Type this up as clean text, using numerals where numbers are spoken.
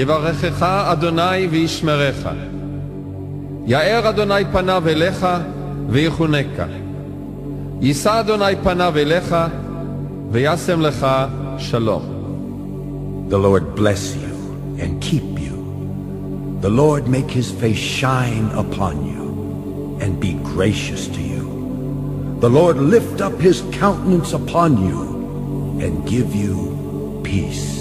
יברכך אדוני וישמרך. יאר אדוני פניו אליך ויחונקה. יישא אדוני פניו אליך וישם לך שלום. The Lord bless you and keep you. The Lord make his face shine upon you and be gracious to you. The Lord lift up his countenance upon you and give you peace.